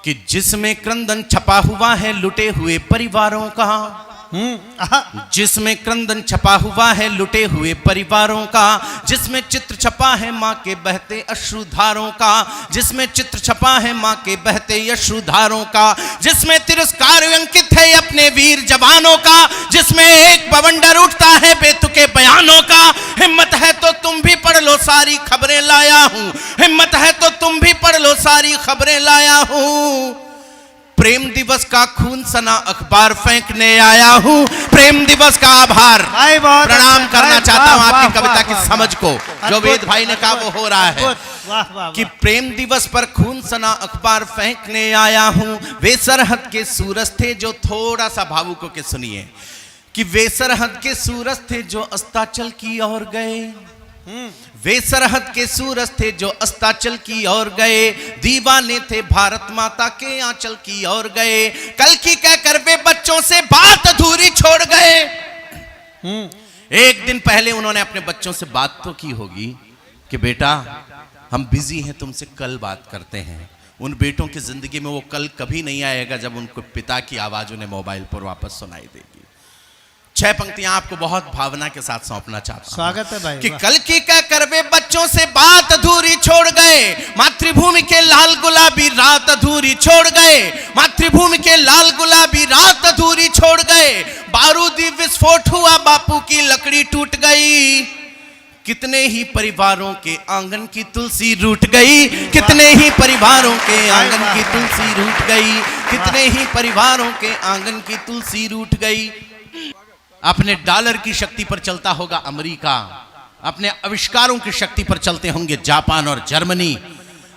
कि जिसमें क्रंदन छपा हुआ है लुटे हुए परिवारों का, जिसमें क्रंदन छपा हुआ है लुटे हुए परिवारों का, जिसमें चित्र छपा है माँ के बहते अश्रुधारों का, जिसमें चित्र छपा है माँ के बहते अश्रुधारों का, जिसमें तिरस्कार अंकित है अपने वीर जवानों का, जिसमें एक बवंडर उठता है बेतुके बयानों का। हिम्मत है तो तुम भी पढ़ लो सारी खबरें लाया हूं, हिम्मत है तो तुम भी पढ़ लो सारी खबरें लाया हूं। प्रेम दिवस का खून सना अखबार फेंकने आया हूं, प्रेम दिवस का आभार प्रणाम करना चाहता हूं आपकी कविता की समझ को, जो वेद भाई ने कहा वो हो रहा है कि प्रेम दिवस पर खून सना अखबार फेंकने आया हूं। वे सरहद के सूरज थे जो, थोड़ा सा भावुकों के सुनिए, कि वे सरहद के सूरज थे जो अस्ताचल की ओर गए, वे सरहद के सूरज थे जो अस्ताचल की ओर गए, दीवाने थे भारत माता के आंचल की ओर गए, कल की कहकर वे बच्चों से बात अधूरी छोड़ गए। एक दिन पहले उन्होंने अपने बच्चों से बात तो की होगी कि बेटा हम बिजी हैं, तुमसे कल बात करते हैं। उन बेटों की जिंदगी में वो कल कभी नहीं आएगा जब उनको पिता की आवाज उन्हें मोबाइल पर वापस सुनाई देगी। 6 पंक्तियां आपको बहुत भावना के साथ सौंपना चाहता हूं। स्वागत है भाई। कि कल की कहकर वे बच्चों से बात अधूरी छोड़ गए, मातृभूमि के लाल गुलाबी रात अधूरी छोड़ गए, मातृभूमि के लाल गुलाबी रात अधूरी छोड़ गए, बारूदी विस्फोट हुआ बापू की लकड़ी टूट गई, कितने ही परिवारों के आंगन की तुलसी रूठ गई, कितने ही परिवारों के आंगन की तुलसी रूठ गई, कितने ही परिवारों के आंगन की तुलसी रूठ गई। अपने डॉलर की शक्ति पर चलता होगा अमेरिका, अपने आविष्कारों की शक्ति पर चलते होंगे जापान और जर्मनी,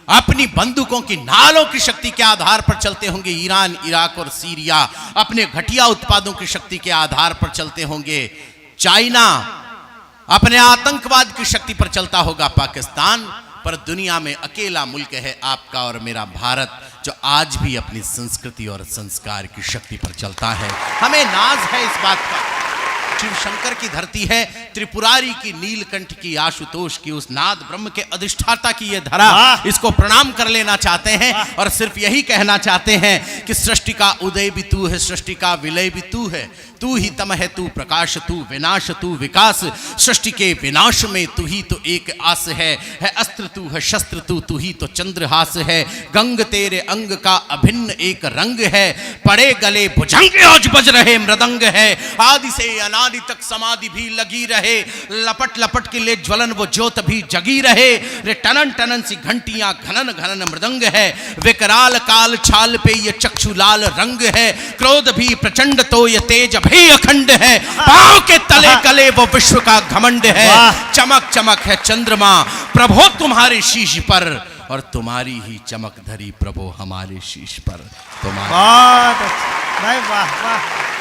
अपनी बंदूकों की नालों की शक्ति के आधार पर चलते होंगे ईरान, इराक और सीरिया, अपने घटिया उत्पादों की शक्ति के आधार पर चलते होंगे चाइना, अपने आतंकवाद की शक्ति पर चलता होगा पाकिस्तान, पर दुनिया में अकेला मुल्क है आपका और मेरा भारत, जो आज भी अपनी संस्कृति और संस्कार की शक्ति पर चलता है। हमें नाज है इस बात का। शिव शंकर की धरती है, त्रिपुरारी की, नीलकंठ की, आशुतोष की, उस नाद ब्रह्म के अधिष्ठाता की ये धरा, इसको प्रणाम कर लेना चाहते हैं और सिर्फ यही कहना चाहते हैं कि सृष्टि का उदय भी तू है, सृष्टि का विलय भी तू है, तू ही तम है, तू प्रकाश, तू विनाश, तू विकास, सृष्टि के विनाश में तू ही तो एक आस है अस्त्र तू है शस्त्र तू ही तो चंद्रहास है, गंग तेरे अंग का अभिन्न एक रंग है, पड़े गले भुजंग आज बज रहे मृदंग है, आदि से अनादि तक समाधि भी लगी रहे, लपट लपट के ले ज्वलन वो ज्योत भी जगी रहे, रे टनन टनन सी घंटियां घनन घनन मृदंग है, विकराल काल छाल पे ये चक्षु लाल रंग है, क्रोध भी प्रचंड तो ये तेज भी अखंड है, पांव के तले कले वो विश्व का घमंड है, चमक चमक है चंद्रमा प्रभो तुम्हारे शीश पर, और तुम्हारी ही चमक धरी प्रभो हमारे शीश पर। तुम्हारी बहुत अच्छा भाई, वाह वाह।